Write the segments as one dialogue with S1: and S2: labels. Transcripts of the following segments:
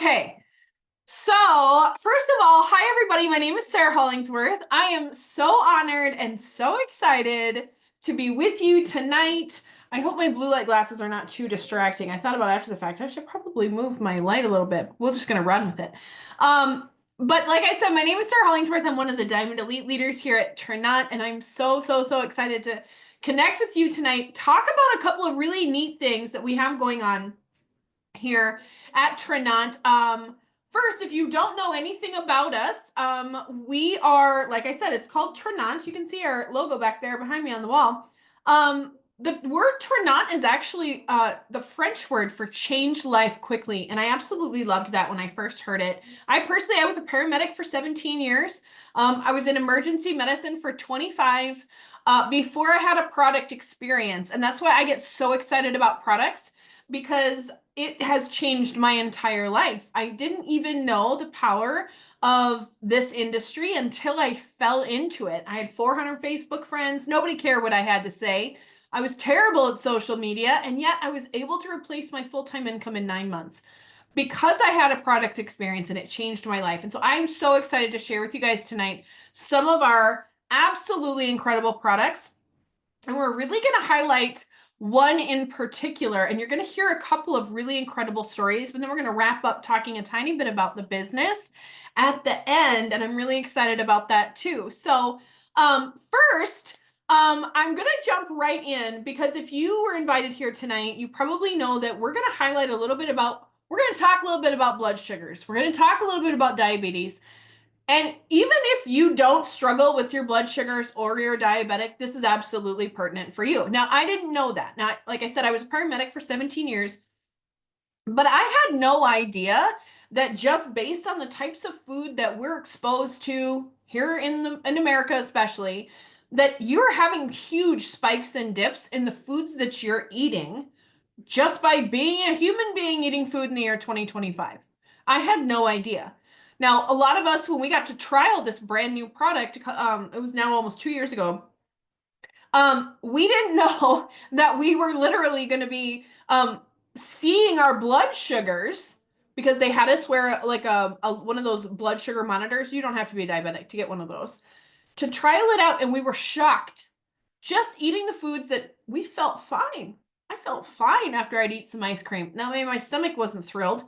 S1: Okay. So, first of all, hi everybody. My name is Sarah Hollingsworth. I am so honored and so excited to be with you tonight. I hope my blue light glasses are not too distracting. I thought about after the fact, I should probably move my light a little bit. We're just going to run with it. But like I said, my name is Sarah Hollingsworth. I'm one of the Diamond Elite leaders here at Trinont, and I'm so excited to connect with you tonight. Talk about a couple of really neat things that we have going on here at Trinont. First, if you don't know anything about us, we are, like I said, it's called Trinont. You can see our logo back there behind me on the wall. The word Trinont is actually the French word for change life quickly, and I absolutely loved that when I first heard it. I was a paramedic for 17 years. I was in emergency medicine for 25 before I had a product experience, and that's why I get so excited about products because it has changed my entire life. I didn't even know the power of this industry until I fell into it. I had 400 Facebook friends. Nobody cared what I had to say. I was terrible at social media, and yet I was able to replace my full-time income in 9 months because I had a product experience and it changed my life. And so I'm so excited to share with you guys tonight some of our absolutely incredible products. And we're really going to highlight one in particular, and you're going to hear a couple of really incredible stories, but then we're going to wrap up talking a tiny bit about the business at the end, and I'm really excited about that too. So first, I'm going to jump right in because if you were invited here tonight, you probably know that we're going to highlight a little bit about, we're going to talk a little bit about blood sugars. We're going to talk a little bit about diabetes. And even if you don't struggle with your blood sugars or you're diabetic, this is absolutely pertinent for you. Now, I didn't know that. Now, like I said, I was a paramedic for 17 years, but I had no idea that just based on the types of food that we're exposed to here in America, especially, that you're having huge spikes and dips in the foods that you're eating just by being a human being eating food in the year 2025. I had no idea. Now, a lot of us, when we got to trial this brand new product, it was now almost 2 years ago, we didn't know that we were literally going to be seeing our blood sugars because they had us wear like one of those blood sugar monitors. You don't have to be a diabetic to get one of those. To trial it out, and we were shocked. Just eating the foods that we felt fine. I felt fine after I'd eat some ice cream. Now, maybe my stomach wasn't thrilled,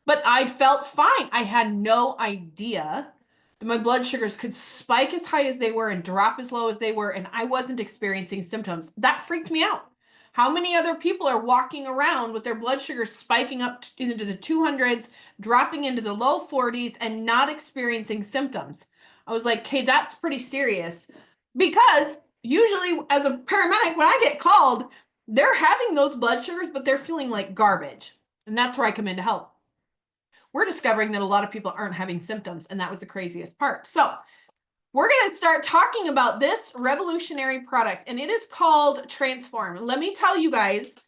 S1: but I felt fine. I had no idea that my blood sugars could spike as high as they were and drop as low as they were, and I wasn't experiencing symptoms. That freaked me out. How many other people are walking around with their blood sugars spiking up into the 200s, dropping into the low 40s, and not experiencing symptoms? I was like, okay, that's pretty serious. Because usually as a paramedic, when I get called, they're having those blood sugars, but they're feeling like garbage. And that's where I come in to help. We're discovering that a lot of people aren't having symptoms, and that was the craziest part. So we're going to start talking about this revolutionary product, and it is called Transform. Let me tell you guys,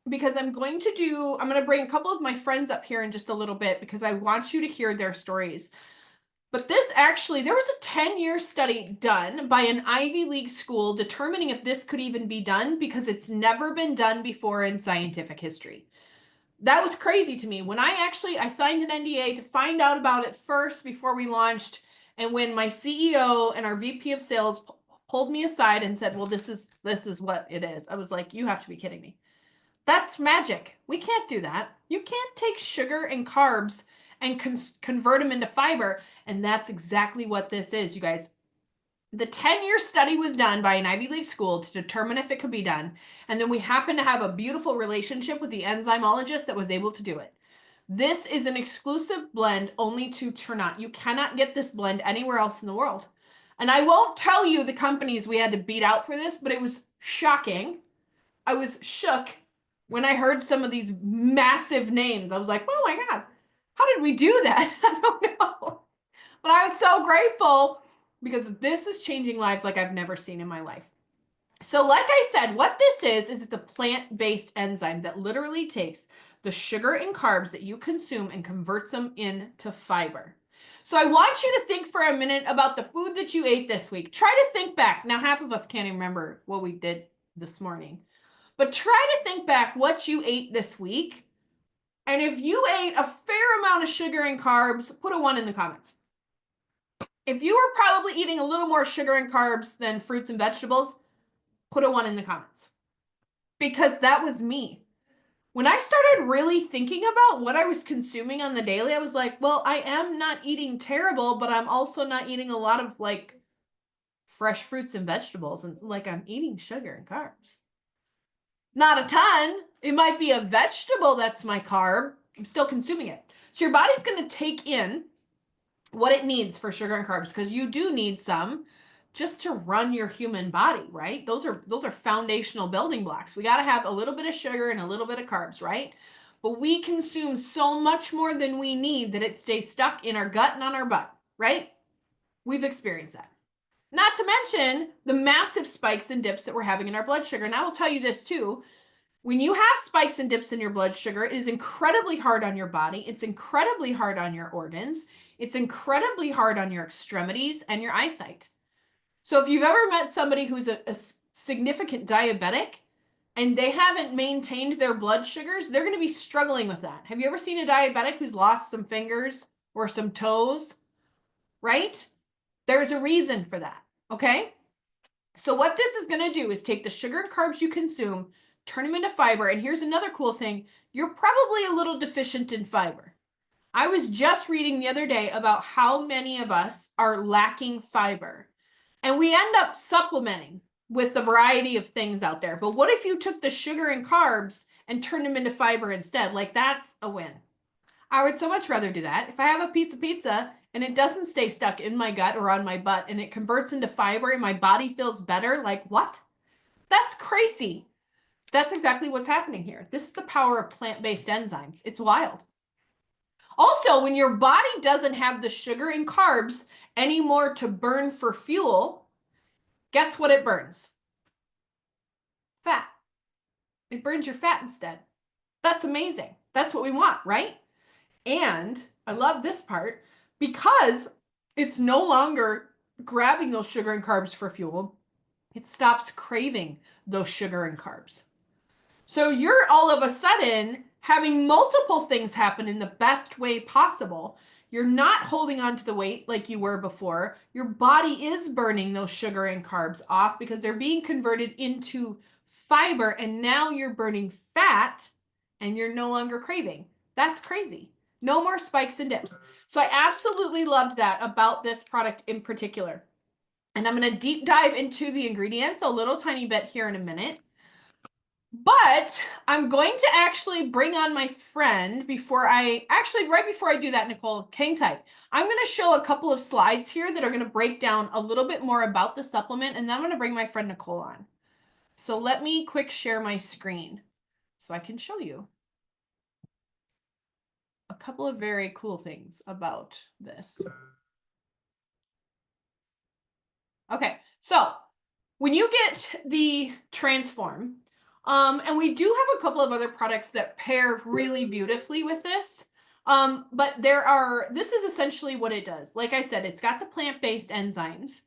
S1: because I'm going to bring a couple of my friends up here in just a little bit because I want you to hear their stories. But there was a 10-year study done by an Ivy League school determining if this could even be done because it's never been done before in scientific history. That was crazy to me. When I signed an NDA to find out about it first before we launched, and when my CEO and our VP of sales pulled me aside and said, well, this is what it is, I was like, you have to be kidding me. That's magic. We can't do that. You can't take sugar and carbs and convert them into fiber. And that's exactly what this is, you guys. The 10-year study was done by an Ivy League school to determine if it could be done. And then we happen to have a beautiful relationship with the enzymologist that was able to do it. This is an exclusive blend only to Trinont. You cannot get this blend anywhere else in the world. And I won't tell you the companies we had to beat out for this, but it was shocking. I was shook when I heard some of these massive names. I was like, oh my God, how did we do that? I don't know. But I was so grateful because this is changing lives like I've never seen in my life. So like I said, what this is it's a plant-based enzyme that literally takes the sugar and carbs that you consume and converts them into fiber. So I want you to think for a minute about the food that you ate this week. Try to think back. Now, half of us can't even remember what we did this morning, but try to think back what you ate this week And if you ate a fair amount of sugar and carbs, put a 1 in the comments. If you were probably eating a little more sugar and carbs than fruits and vegetables, put a 1 in the comments. Because that was me. When I started really thinking about what I was consuming on the daily, I was like, well, I am not eating terrible, but I'm also not eating a lot of like fresh fruits and vegetables. And like I'm eating sugar and carbs. Not a ton. It might be a vegetable that's my carb. I'm still consuming it. So your body's going to take in what it needs for sugar and carbs because you do need some just to run your human body, right? Those are foundational building blocks. We got to have a little bit of sugar and a little bit of carbs, right? But we consume so much more than we need that it stays stuck in our gut and on our butt, right? We've experienced that. Not to mention the massive spikes and dips that we're having in our blood sugar. And I will tell you this too. When you have spikes and dips in your blood sugar, it is incredibly hard on your body. It's incredibly hard on your organs. It's incredibly hard on your extremities and your eyesight. So if you've ever met somebody who's a significant diabetic and they haven't maintained their blood sugars, they're going to be struggling with that. Have you ever seen a diabetic who's lost some fingers or some toes? Right? There's a reason for that. Okay? So what this is going to do is take the sugar and carbs you consume, turn them into fiber. And here's another cool thing. You're probably a little deficient in fiber. I was just reading the other day about how many of us are lacking fiber. And we end up supplementing with the variety of things out there. But what if you took the sugar and carbs and turned them into fiber instead? Like that's a win. I would so much rather do that. If I have a piece of pizza and it doesn't stay stuck in my gut or on my butt and it converts into fiber and my body feels better, like what? That's crazy. That's exactly what's happening here. This is the power of plant-based enzymes. It's wild. Also, when your body doesn't have the sugar and carbs anymore to burn for fuel, guess what it burns? Fat. It burns your fat instead. That's amazing. That's what we want, right? And I love this part because it's no longer grabbing those sugar and carbs for fuel. It stops craving those sugar and carbs. So you're all of a sudden having multiple things happen in the best way possible. You're not holding on to the weight like you were before. Your body is burning those sugar and carbs off because they're being converted into fiber. And now you're burning fat and you're no longer craving. That's crazy. No more spikes and dips. So I absolutely loved that about this product in particular. And I'm going to deep dive into the ingredients a little tiny bit here in a minute. But I'm going to actually bring on my friend right before I do that, Nicole, hang tight. I'm going to show a couple of slides here that are going to break down a little bit more about the supplement, and then I'm going to bring my friend Nicole on. So let me quick share my screen so I can show you a couple of very cool things about this. Okay, so when you get the Transform, and we do have a couple of other products that pair really beautifully with this. But this is essentially what it does. Like I said, it's got the plant-based enzymes.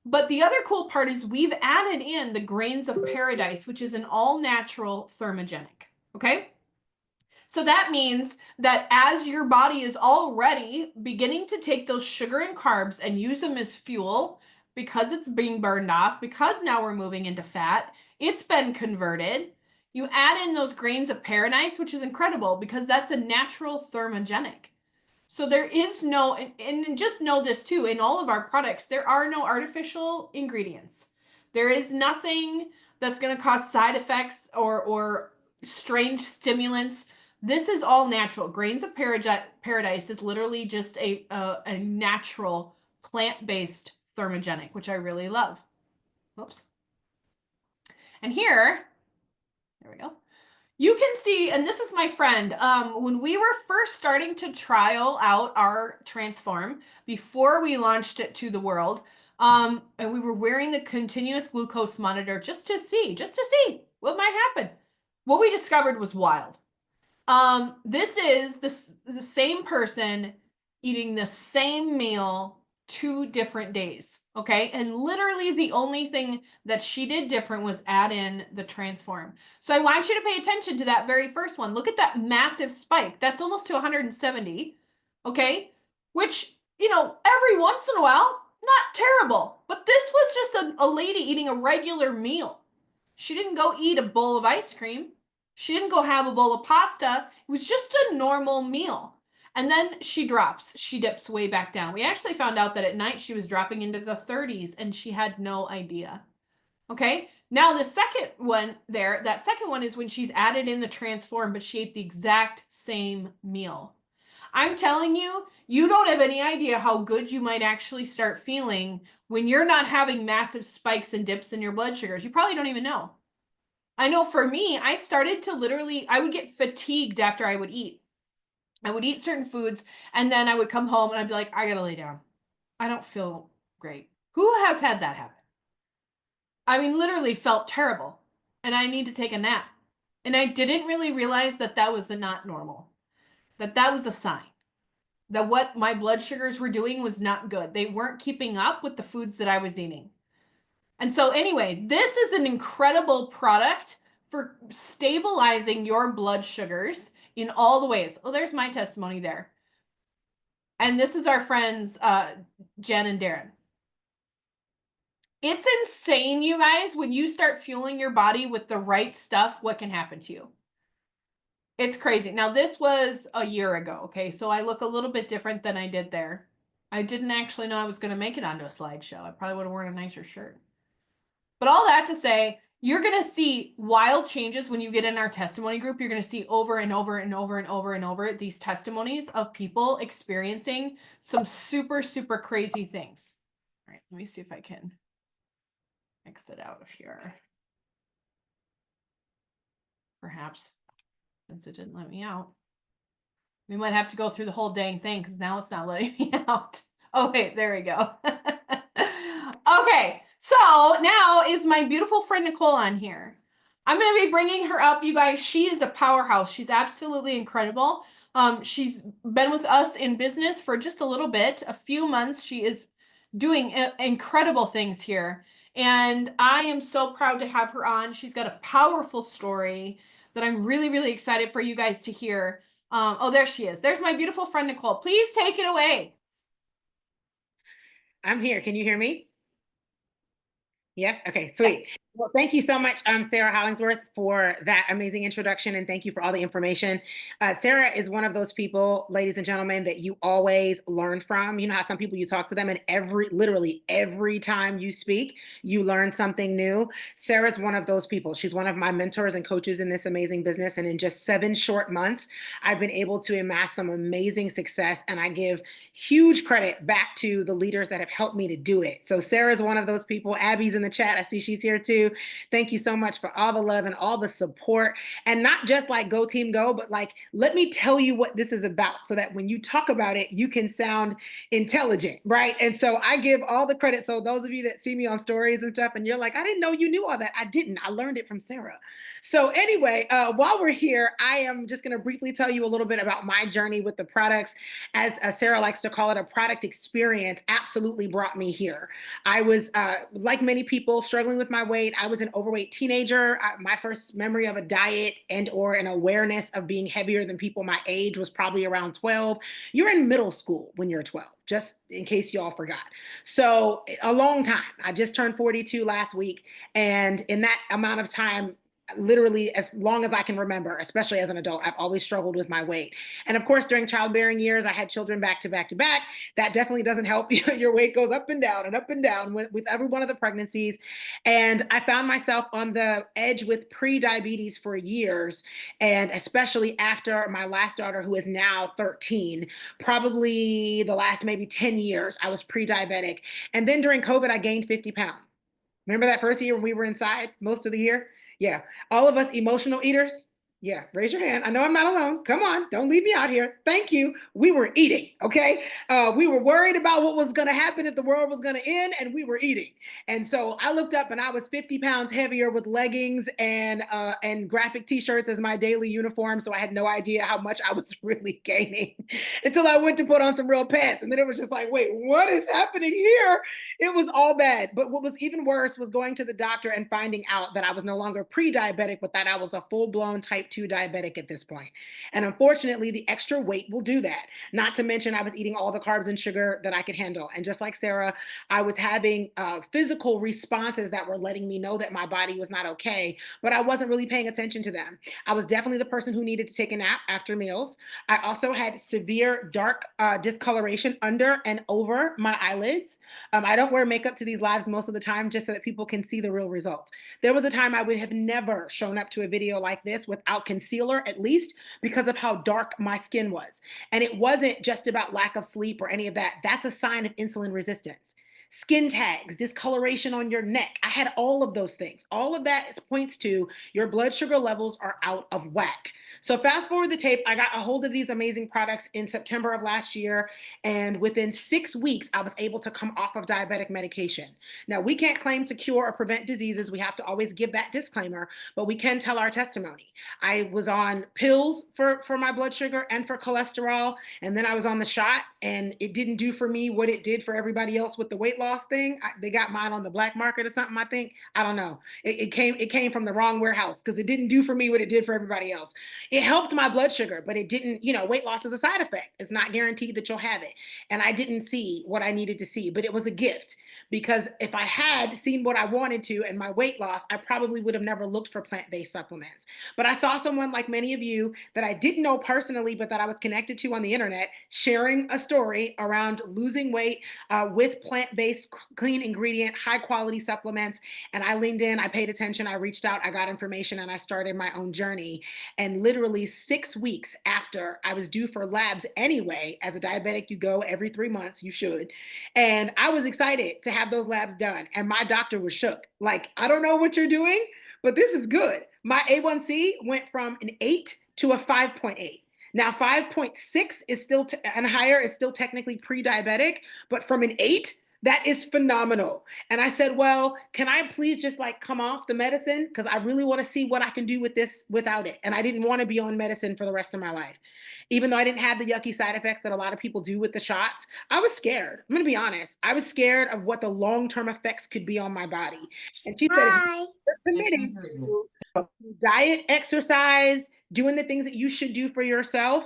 S1: But the other cool part is we've added in the Grains of Paradise, which is an all-natural thermogenic. Okay? So that means that as your body is already beginning to take those sugar and carbs and use them as fuel, because it's being burned off, because now we're moving into fat, it's been converted. You add in those Grains of Paradise, which is incredible because that's a natural thermogenic. So there is no, and just know this too, in all of our products, there are no artificial ingredients. There is nothing that's going to cause side effects or strange stimulants. This is all natural. Grains of Paradise is literally just a natural plant-based thermogenic, which I really love. Whoops. And here we go. You can see, and this is my friend, when we were first starting to trial out our Transform before we launched it to the world, and we were wearing the continuous glucose monitor just to see what might happen. What we discovered was wild. This is the same person eating the same meal 2 different days. Okay. And literally the only thing that she did different was add in the transform. So I want you to pay attention to that very first one. Look at that massive spike. That's almost to 170. Okay. Which, every once in a while, not terrible. But this was just a lady eating a regular meal. She didn't go eat a bowl of ice cream. She didn't go have a bowl of pasta. It was just a normal meal. And then she drops. She dips way back down. We actually found out that at night she was dropping into the 30s and she had no idea. Okay. Now the second one there, that second one is when she's added in the transform, but she ate the exact same meal. I'm telling you, you don't have any idea how good you might actually start feeling when you're not having massive spikes and dips in your blood sugars. You probably don't even know. I know for me, I started to literally, I would get fatigued after I would eat. I would eat certain foods and then I would come home and I'd be like, I gotta lay down. I don't feel great. Who has had that happen? I mean, literally felt terrible and I need to take a nap. And I didn't really realize that that was not normal, that that was a sign that what my blood sugars were doing was not good. They weren't keeping up with the foods that I was eating. And so anyway, this is an incredible product for stabilizing your blood sugars in all the ways. Oh, there's my testimony there. And this is our friends, Jen and Darren. It's insane, you guys, when you start fueling your body with the right stuff, what can happen to you. It's crazy. Now, this was a year ago, okay? So I look a little bit different than I did there. I didn't actually know I was going to make it onto a slideshow. I probably would have worn a nicer shirt. But all that to say, you're going to see wild changes when you get in our testimony group. You're going to see over and over and over and over and over these testimonies of people experiencing some super, super crazy things. All right, let me see if I can exit out of here. Perhaps, since it didn't let me out. We might have to go through the whole dang thing because now it's not letting me out. Oh, wait, there we go. Okay, so now is my beautiful friend Nicole on here. I'm going to be bringing her up, you guys. She is a powerhouse. She's absolutely incredible. She's been with us in business for just a little bit, a few months. She is doing incredible things here. And I am so proud to have her on. She's got a powerful story that I'm really, really excited for you guys to hear. Oh, there she is. There's my beautiful friend Nicole. Please take it away.
S2: I'm here. Can you hear me? Yes. Okay, sweet. Well, thank you so much, Sarah Hollingsworth, for that amazing introduction, and thank you for all the information. Sarah is one of those people, ladies and gentlemen, that you always learn from. You know how some people, you talk to them, and literally every time you speak, you learn something new. Sarah's one of those people. She's one of my mentors and coaches in this amazing business, and in just 7 short months, I've been able to amass some amazing success, and I give huge credit back to the leaders that have helped me to do it. So Sarah's one of those people. Abby's in the chat. I see she's here too. Thank you so much for all the love and all the support. And not just like go team go, but like, let me tell you what this is about so that when you talk about it, you can sound intelligent, right? And so I give all the credit. So those of you that see me on stories and stuff, and you're like, I didn't know you knew all that. I didn't. I learned it from Sarah. So anyway, while we're here, I am just going to briefly tell you a little bit about my journey with the products. As Sarah likes to call it, a product experience absolutely brought me here. I was, like many people, struggling with my weight. I was an overweight teenager. My first memory of a diet and or an awareness of being heavier than people my age was probably around 12. You're in middle school when you're 12, just in case y'all forgot. So a long time. I just turned 42 last week. And in that amount of time, literally as long as I can remember, especially as an adult, I've always struggled with my weight. And of course, during childbearing years, I had children back to back to back. That definitely doesn't help. Your weight goes up and down with every one of the pregnancies. And I found myself on the edge with pre-diabetes for years. And especially after my last daughter, who is now 13, probably the last maybe 10 years, I was pre-diabetic. And then during COVID, I gained 50 pounds. Remember that first year when we were inside most of the year? Yeah. All of us emotional eaters, Yeah, raise your hand. I know I'm not alone. Come on, don't leave me out here. Thank you. We were eating, okay? We were worried about what was going to happen if the world was going to end, and we were eating. And so I looked up, and I was 50 pounds heavier with leggings and graphic T-shirts as my daily uniform. So I had no idea how much I was really gaining until I went to put on some real pants, and then it was just like, wait, what is happening here? It was all bad. But what was even worse was going to the doctor and finding out that I was no longer pre-diabetic, but that I was a full-blown type 2 diabetic at this point. And unfortunately, the extra weight will do that. Not to mention, I was eating all the carbs and sugar that I could handle. And just like Sarah, I was having physical responses that were letting me know that my body was not okay, but I wasn't really paying attention to them. I was definitely the person who needed to take a nap after meals. I also had severe dark discoloration under and over my eyelids. I don't wear makeup to these lives most of the time just so that people can see the real results. There was a time I would have never shown up to a video like this without concealer, at least because of how dark my skin was. And it wasn't just about lack of sleep or any of that. That's a sign of insulin resistance. Skin tags, discoloration on your neck. I had all of those things. All of that points to your blood sugar levels are out of whack. So fast forward the tape, I got a hold of these amazing products in September of last year. And within 6 weeks, I was able to come off of diabetic medication. Now, we can't claim to cure or prevent diseases. We have to always give that disclaimer, but we can tell our testimony. I was on pills for my blood sugar and for cholesterol, and then I was on the shot, and it didn't do for me what it did for everybody else with the weight loss thing. They got mine on the black market or something, I think. I don't know. It came from the wrong warehouse because it didn't do for me what it did for everybody else. It helped my blood sugar, but it didn't, weight loss is a side effect. It's not guaranteed that you'll have it. And I didn't see what I needed to see, but it was a gift because if I had seen what I wanted to and my weight loss, I probably would have never looked for plant-based supplements. But I saw someone like many of you that I didn't know personally, but that I was connected to on the internet, sharing a story around losing weight with plant-based, clean ingredient, high quality supplements. And I leaned in, I paid attention, I reached out, I got information, and I started my own journey. And literally 6 weeks after I was due for labs anyway, as a diabetic, you go every 3 months, you should. And I was excited to have those labs done. And my doctor was shook. Like, I don't know what you're doing, but this is good. My A1C went from an 8 to a 5.8. Now, 5.6 is still, and higher is still technically pre diabetic, but from an 8, that is phenomenal. And I said, well, can I please just like come off the medicine? Because I really want to see what I can do with this without it. And I didn't want to be on medicine for the rest of my life. Even though I didn't have the yucky side effects that a lot of people do with the shots, I was scared. I'm going to be honest. I was scared of what the long term effects could be on my body. And she said, if
S3: Hi.
S2: you're committed to diet, exercise, doing the things that you should do for yourself,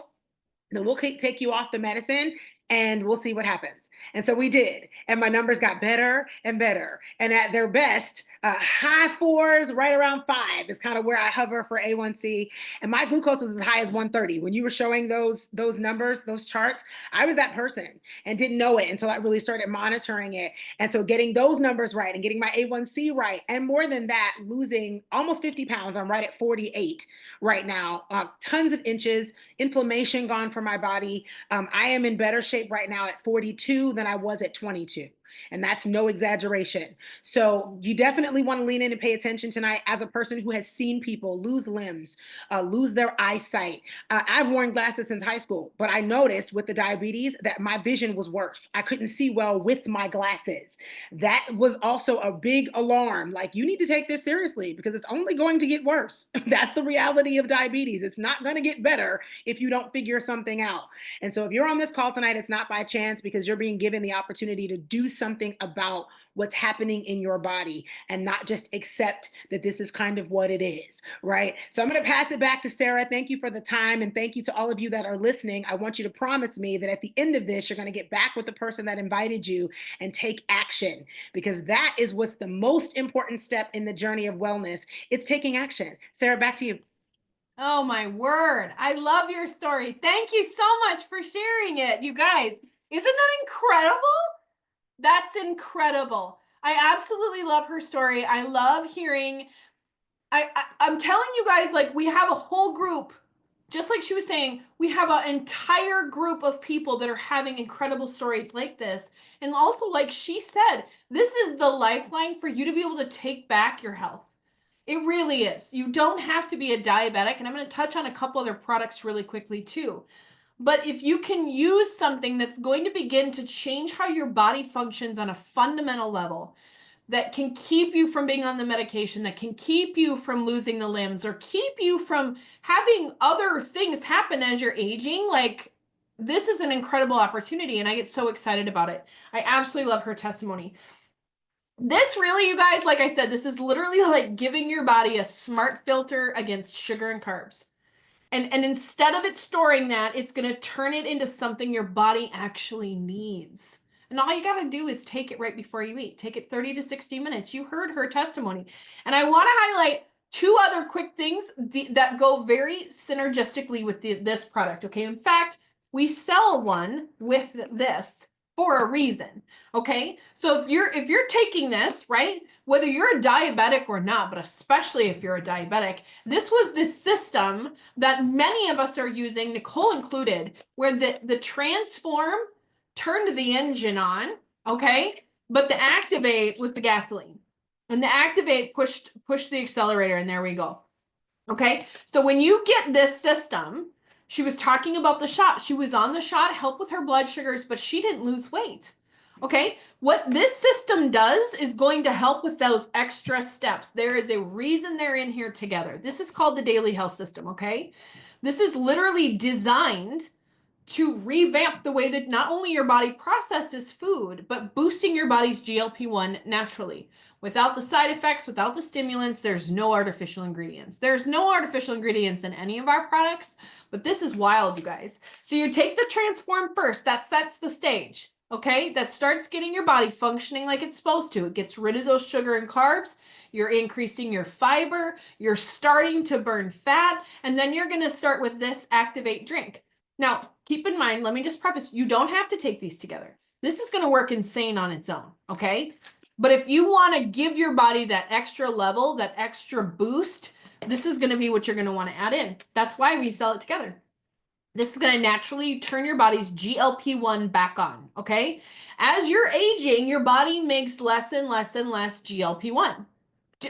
S2: then we'll take you off the medicine and we'll see what happens. And so we did. And my numbers got better and better. And at their best, high fours, right around 5 is kind of where I hover for A1C. And my glucose was as high as 130. When you were showing those numbers, those charts, I was that person and didn't know it until I really started monitoring it. And so getting those numbers right and getting my A1C right, and more than that, losing almost 50 pounds. I'm right at 48 right now. Tons of inches, inflammation gone from my body. I am in better shape right now at 42 than I was at 22. And that's no exaggeration. So you definitely want to lean in and pay attention tonight as a person who has seen people lose limbs, lose their eyesight. I've worn glasses since high school, but I noticed with the diabetes that my vision was worse. I couldn't see well with my glasses. That was also a big alarm. Like, you need to take this seriously because it's only going to get worse. That's the reality of diabetes. It's not going to get better if you don't figure something out. And so if you're on this call tonight, it's not by chance because you're being given the opportunity to do something about what's happening in your body and not just accept that this is kind of what it is, right? So I'm going to pass it back to Sarah. Thank you for the time. And thank you to all of you that are listening. I want you to promise me that at the end of this, you're going to get back with the person that invited you and take action, because that is what's the most important step in the journey of wellness. It's taking action. Sarah, back to you.
S1: Oh my word. I love your story. Thank you so much for sharing it. You guys, isn't that incredible? That's incredible. I absolutely love her story. I love hearing. I'm telling you guys, like, we have a whole group, just like she was saying, we have an entire group of people that are having incredible stories like this. And also, like she said, this is the lifeline for you to be able to take back your health. It really is. You don't have to be a diabetic, and I'm going to touch on a couple other products really quickly too. But if you can use something that's going to begin to change how your body functions on a fundamental level, that can keep you from being on the medication, that can keep you from losing the limbs, or keep you from having other things happen as you're aging, like this is an incredible opportunity, and I get so excited about it. I absolutely love her testimony. This really, you guys, like I said, this is literally like giving your body a smart filter against sugar and carbs. And instead of it storing that, it's going to turn it into something your body actually needs. And all you got to do is take it right before you eat. Take it 30 to 60 minutes. You heard her testimony. And I want to highlight two other quick things that go very synergistically with this product. Okay. In fact, we sell one with this for a reason. Okay. So if you're taking this, right, whether you're a diabetic or not, but especially if you're a diabetic, this was the system that many of us are using, Nicole included, where the transform turned the engine on, okay, but the activate was the gasoline, and the activate pushed the accelerator, and there we go. Okay, so when you get this system, she was talking about the shot. She was on the shot, help with her blood sugars, but she didn't lose weight. Okay, what this system does is going to help with those extra steps. There is a reason they're in here together. This is called the Daily Health System, okay? This is literally designed to revamp the way that not only your body processes food, but boosting your body's GLP-1 naturally. Without the side effects, without the stimulants, there's no artificial ingredients. There's no artificial ingredients in any of our products, but this is wild, you guys. So you take the Transform first, that sets the stage. Okay, that starts getting your body functioning like it's supposed to. It gets rid of those sugar and carbs. You're increasing your fiber. You're starting to burn fat. And then you're going to start with this Activate drink. Now, keep in mind, let me just preface, you don't have to take these together. This is going to work insane on its own. Okay. But if you want to give your body that extra level, that extra boost, this is going to be what you're going to want to add in. That's why we sell it together. This is going to naturally turn your body's GLP-1 back on, okay? As you're aging, your body makes less and less and less GLP-1.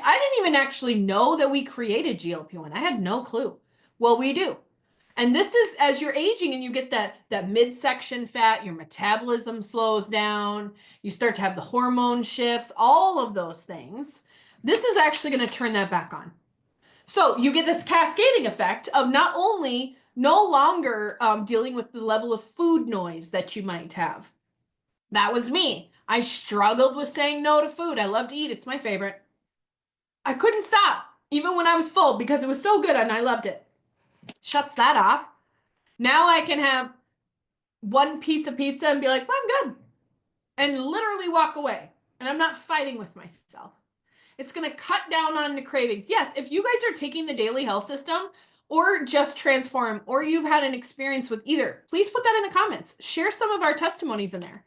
S1: I didn't even actually know that we created GLP-1. I had no clue. Well, we do. And this is as you're aging and you get that midsection fat, your metabolism slows down, you start to have the hormone shifts, all of those things. This is actually going to turn that back on. So you get this cascading effect of not only no longer dealing with the level of food noise that you might have. That was me. I struggled with saying no to food. I love to eat. It's my favorite. I couldn't stop, even when I was full, because it was so good and I loved it. Shuts that off. Now I can have one piece of pizza and be like, well, I'm good. And literally walk away. And I'm not fighting with myself. It's going to cut down on the cravings. Yes, if you guys are taking the Daily Health System or just Transform, or you've had an experience with either, please put that in the comments. Share some of our testimonies in there.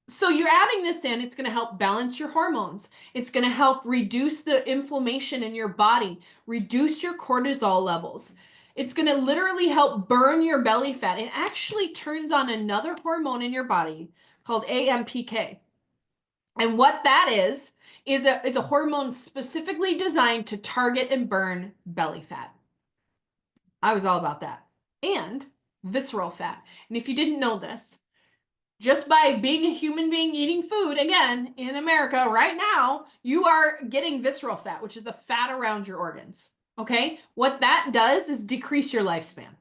S1: So you're adding this in, it's going to help balance your hormones. It's going to help reduce the inflammation in your body, reduce your cortisol levels. It's going to literally help burn your belly fat. It actually turns on another hormone in your body called AMPK. And what that is a hormone specifically designed to target and burn belly fat. I was all about that. And visceral fat. And if you didn't know this, just by being a human being eating food, again, in America right now, you are getting visceral fat, which is the fat around your organs. Okay? What that does is decrease your lifespan.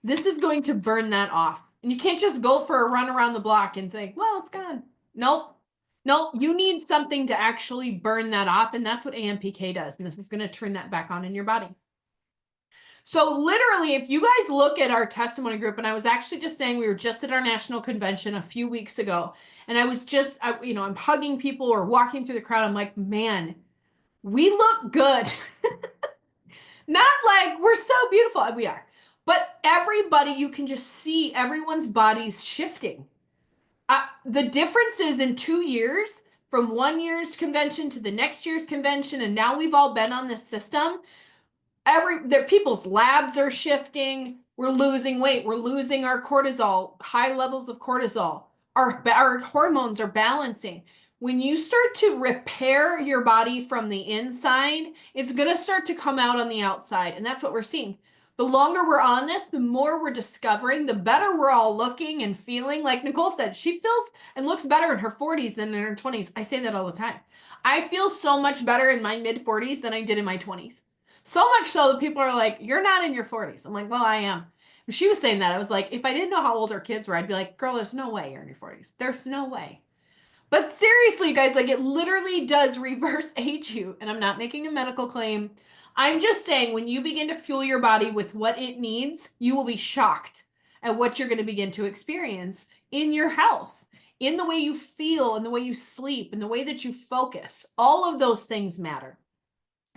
S1: This is going to burn that off. And you can't just go for a run around the block and think, well, it's gone. Nope. Nope. You need something to actually burn that off. And that's what AMPK does. And this is going to turn that back on in your body. So literally, if you guys look at our testimony group, and I was actually just saying, we were just at our national convention a few weeks ago, and I was just, I'm hugging people or walking through the crowd. I'm like, man, we look good. Not like we're so beautiful. We are. But everybody, you can just see everyone's bodies shifting. The differences in 2 years, from 1 year's convention to the next year's convention, and now we've all been on this system. People's labs are shifting. We're losing weight. We're losing our cortisol, high levels of cortisol. Our hormones are balancing. when you start to repair your body from the inside, it's going to start to come out on the outside. And that's what we're seeing. The longer we're on this, the more we're discovering, the better we're all looking and feeling. Like Nicole said, she feels and looks better in her 40s than in her 20s. I say that all the time. I feel so much better in my mid 40s than I did in my 20s. So much so that people are like, you're not in your 40s. I'm like, well, I am. When she was saying that, I was like, if I didn't know how old her kids were, I'd be like, girl, there's no way you're in your 40s. There's no way. But seriously, guys, like it literally does reverse age you. And I'm not making a medical claim. I'm just saying when you begin to fuel your body with what it needs, you will be shocked at what you're going to begin to experience in your health, in the way you feel, in the way you sleep, in the way that you focus. All of those things matter.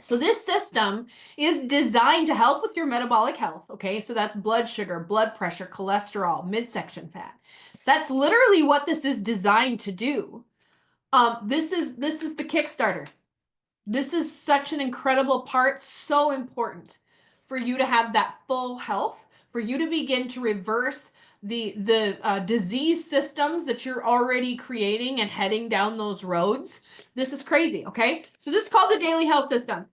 S1: So this system is designed to help with your metabolic health, okay? So that's blood sugar, blood pressure, cholesterol, midsection fat. That's literally what this is designed to do. This is the Kickstarter. This is such an incredible part, so important for you to have that full health, for you to begin to reverse the disease systems that you're already creating and heading down those roads. This is crazy, okay? So this is called the Daily Health System.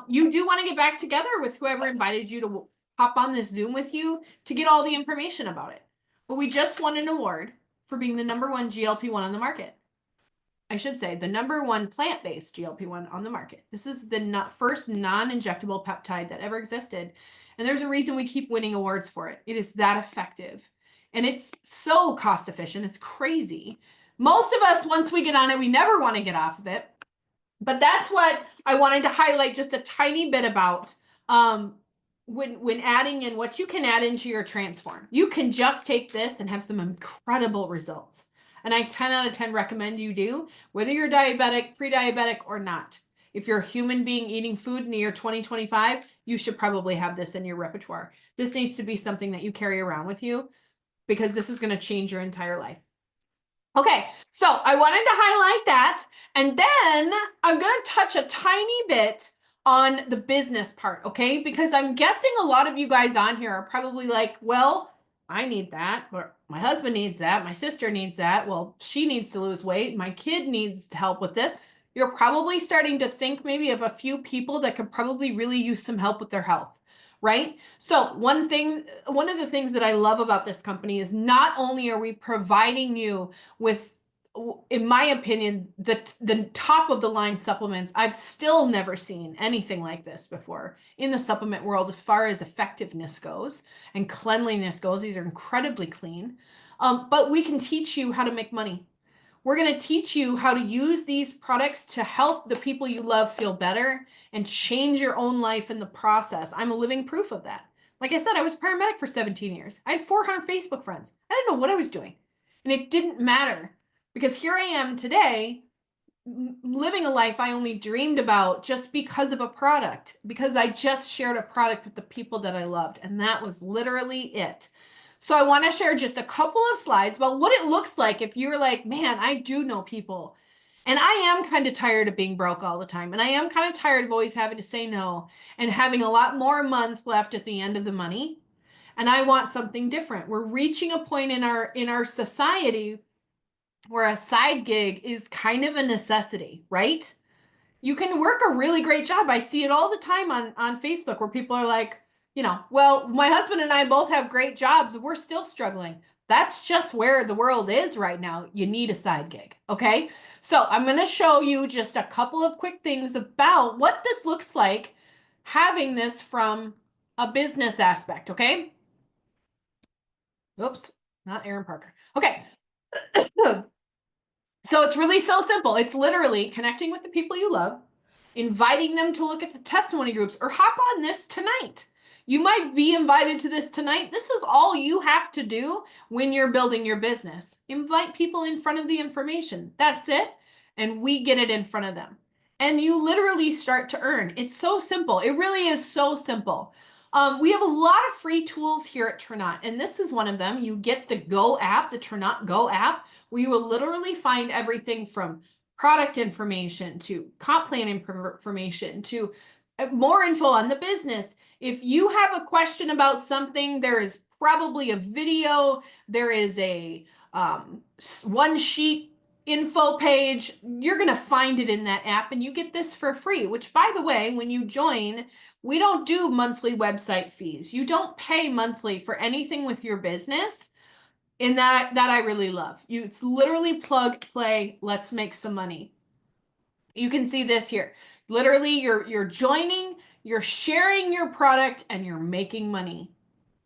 S1: You do want to get back together with whoever invited you to hop on this Zoom with you to get all the information about it. But we just won an award for being the #1 GLP-1 on the market. I should say the #1 plant-based GLP-1 on the market. This is the first non-injectable peptide that ever existed. And there's a reason we keep winning awards for it. It is that effective. And it's so cost efficient. It's crazy. Most of us, once we get on it, we never want to get off of it. But that's what I wanted to highlight just a tiny bit about when adding in what you can add into your Transform. You can just take this and have some incredible results. And I 10 out of 10 recommend you do, whether you're diabetic, pre-diabetic, or not. If you're a human being eating food in the year 2025, you should probably have this in your repertoire. This needs to be something that you carry around with you because this is going to change your entire life. Okay, so I wanted to highlight that. And then I'm going to touch a tiny bit on the business part, okay? Because I'm guessing a lot of you guys on here are probably like, well, I need that, or my husband needs that, my sister needs that, well, she needs to lose weight, my kid needs help with this. You're probably starting to think maybe of a few people that could probably really use some help with their health, right? So one of the things that I love about this company is not only are we providing you with, in my opinion, the top of the line supplements. I've still never seen anything like this before in the supplement world as far as effectiveness goes and cleanliness goes. These are incredibly clean. But we can teach you how to make money. We're going to teach you how to use these products to help the people you love feel better and change your own life in the process. I'm a living proof of that. Like I said, I was a paramedic for 17 years. I had 400 Facebook friends. I didn't know what I was doing. And it didn't matter because here I am today living a life I only dreamed about just because of a product, because I just shared a product with the people that I loved. And that was literally it. So I want to share just a couple of slides about what it looks like if you're like, man, I do know people. And I am kind of tired of being broke all the time. And I am kind of tired of always having to say no and having a lot more a month left at the end of the money. And I want something different. We're reaching a point in our society where a side gig is kind of a necessity, right? You can work a really great job. I see it all the time on Facebook where people are like, you know, well, my husband and I both have great jobs. We're still struggling. That's just where the world is right now. You need a side gig. Okay. So I'm going to show you just a couple of quick things about what this looks like having this from a business aspect. Okay. Oops, not Aaron Parker. Okay. So it's really so simple. It's literally connecting with the people you love, inviting them to look at the testimony groups or hop on this tonight. You might be invited to this tonight. This is all you have to do when you're building your business. Invite people in front of the information. That's it. And we get it in front of them. And you literally start to earn. It's so simple. It really is so simple. We have a lot of free tools here at Trinot, and this is one of them. You get the Go app, the Trinot Go app, where you will literally find everything from product information to comp plan information to more info on the business. If you have a question about something, there is probably a video, there is a one sheet info page, you're going to find it in that app, and you get this for free, which, by the way, when you join, we don't do monthly website fees. You don't pay monthly for anything with your business. And that I really love. It's literally plug, play, let's make some money. You can see this here. Literally, you're joining, you're sharing your product, and you're making money.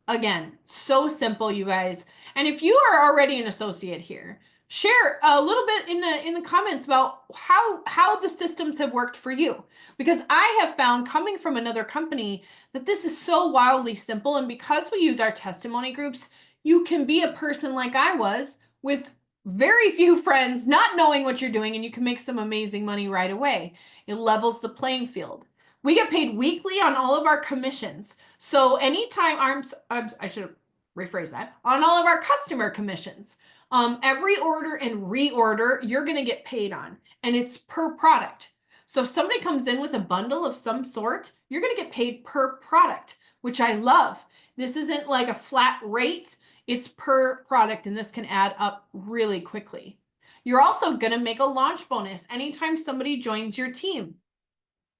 S1: Again, so simple, you guys. And if you are already an associate here, share a little bit in the comments about how the systems have worked for you. Because I have found, coming from another company, that this is so wildly simple. And because we use our testimony groups, you can be a person like I was, with very few friends, not knowing what you're doing, and you can make some amazing money right away. It levels the playing field. We get paid weekly on all of our commissions. So anytime I should rephrase that, on all of our customer commissions, every order and reorder, you're going to get paid on, and it's per product. So if somebody comes in with a bundle of some sort, you're going to get paid per product, which I love. This isn't like a flat rate. It's per product, and this can add up really quickly. You're also going to make a launch bonus anytime somebody joins your team.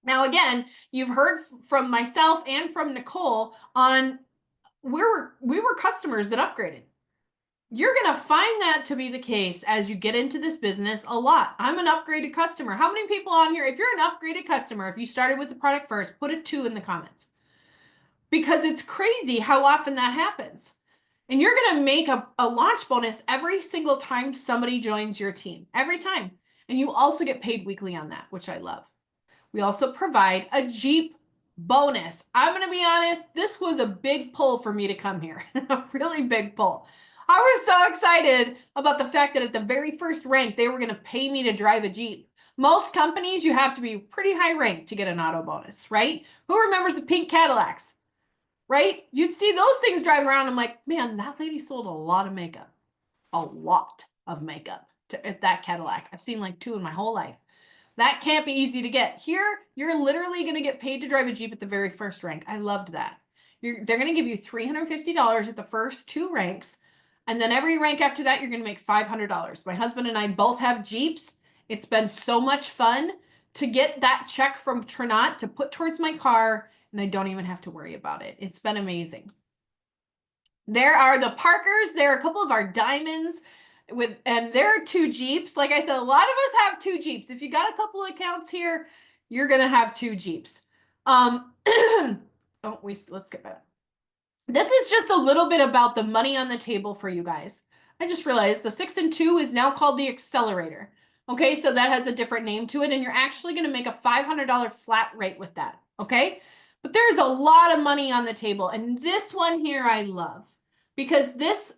S1: Now, again, you've heard from myself and from Nicole on we were customers that upgraded. You're going to find that to be the case as you get into this business a lot. I'm an upgraded customer. How many people on here, if you're an upgraded customer, if you started with the product first, put a 2 in the comments. Because it's crazy how often that happens. And you're going to make a launch bonus every single time somebody joins your team. Every time. And you also get paid weekly on that, which I love. We also provide a Jeep bonus. I'm going to be honest, this was a big pull for me to come here. A really big pull. I was so excited about the fact that at the very first rank, they were going to pay me to drive a Jeep. Most companies, you have to be pretty high ranked to get an auto bonus, right? Who remembers the pink Cadillacs, right? You'd see those things driving around. I'm like, man, that lady sold a lot of makeup. A lot of makeup at that Cadillac. I've seen like 2 in my whole life. That can't be easy to get. Here, you're literally going to get paid to drive a Jeep at the very first rank. I loved that. They're going to give you $350 at the first 2 ranks. And then every rank after that, you're going to make $500. My husband and I both have Jeeps. It's been so much fun to get that check from Trinot to put towards my car, and I don't even have to worry about it. It's been amazing. There are the Parkers. There are a couple of our Diamonds. And there are 2 Jeeps. Like I said, a lot of us have 2 Jeeps. If you got a couple of accounts here, you're going to have 2 Jeeps. Let's get back. This is just a little bit about the money on the table for you guys. I just realized the 6 and 2 is now called the Accelerator. Okay, so that has a different name to it, and you're actually going to make a $500 flat rate with that. Okay, but there's a lot of money on the table, and this one here I love, because this,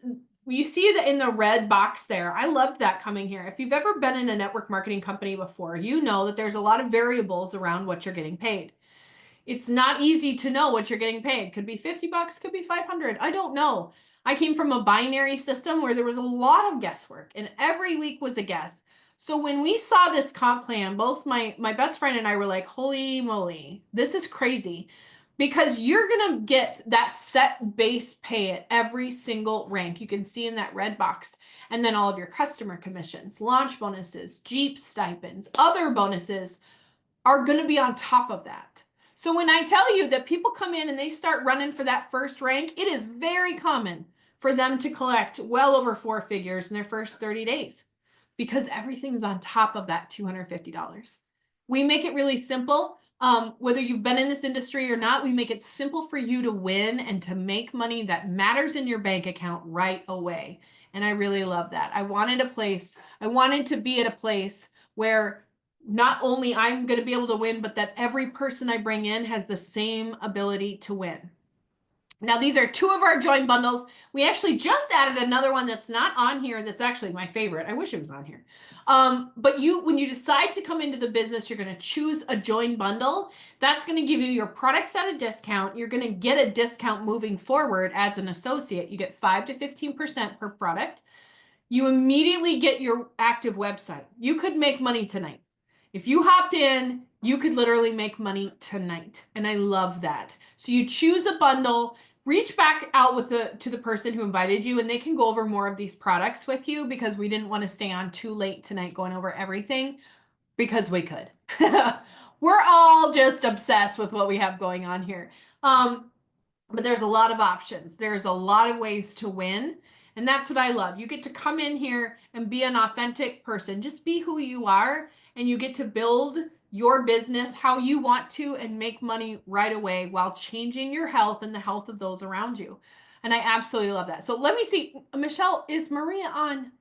S1: you see that in the red box there. I loved that coming here. If you've ever been in a network marketing company before, you know that there's a lot of variables around what you're getting paid. It's not easy to know what you're getting paid. Could be 50 bucks, could be 500. I don't know. I came from a binary system where there was a lot of guesswork, and every week was a guess. So when we saw this comp plan, both my best friend and I were like, holy moly, this is crazy. Because you're going to get that set base pay at every single rank. You can see in that red box. And then all of your customer commissions, launch bonuses, Jeep stipends, other bonuses are going to be on top of that. So when I tell you that people come in and they start running for that first rank, it is very common for them to collect well over 4 figures in their first 30 days, because everything's on top of that $250. We make it really simple. Whether you've been in this industry or not, we make it simple for you to win and to make money that matters in your bank account right away. And I really love that. I wanted to be at a place where not only I'm going to be able to win, but that every person I bring in has the same ability to win. Now, these are 2 of our join bundles. We actually just added another one that's not on here. That's actually my favorite. I wish it was on here. But when you decide to come into the business, you're going to choose a join bundle. That's going to give you your products at a discount. You're going to get a discount moving forward as an associate. You get 5 to 15% per product. You immediately get your active website. You could make money tonight. If you hopped in, you could literally make money tonight. And I love that. So you choose a bundle. reach back out with to the person who invited you, and they can go over more of these products with you, because we didn't want to stay on too late tonight going over everything, because we could. We're all just obsessed with what we have going on here. But there's a lot of options. There's a lot of ways to win. And that's what I love. You get to come in here and be an authentic person. Just be who you are, and you get to build your business how you want to and make money right away while changing your health and the health of those around you. And I absolutely love that. So let me see. Michelle, is Maria on?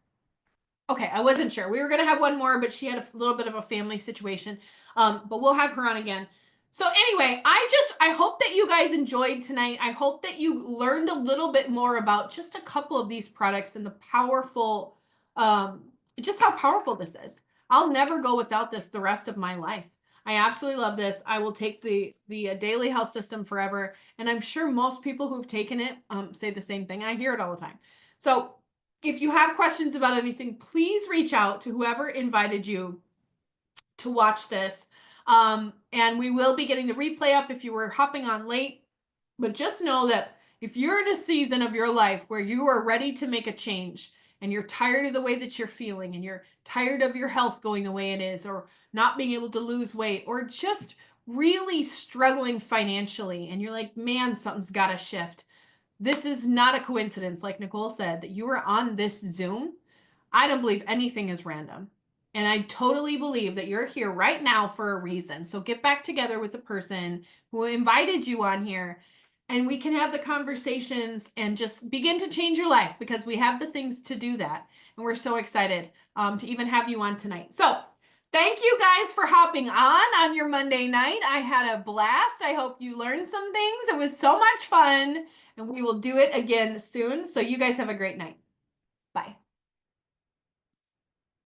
S1: Okay, I wasn't sure. We were going to have one more, but she had a little bit of a family situation. But we'll have her on again. So anyway, I hope that you guys enjoyed tonight. I hope that you learned a little bit more about just a couple of these products and the powerful, just how powerful this is. I'll never go without this the rest of my life. I absolutely love this. I will take the Daily Health System forever. And I'm sure most people who've taken it say the same thing. I hear it all the time. So if you have questions about anything, please reach out to whoever invited you to watch this. And we will be getting the replay up if you were hopping on late. But just know that if you're in a season of your life where you are ready to make a change, and you're tired of the way that you're feeling, and you're tired of your health going the way it is, or not being able to lose weight, or just really struggling financially, and you're like, man, something's got to shift. This is not a coincidence, like Nicole said, that you are on this Zoom. I don't believe anything is random. And I totally believe that you're here right now for a reason. So get back together with the person who invited you on here, and we can have the conversations and just begin to change your life, because we have the things to do that. And we're so excited to even have you on tonight. So thank you guys for hopping on your Monday night. I had a blast. I hope you learned some things. It was so much fun, and we will do it again soon. So you guys have a great night. Bye.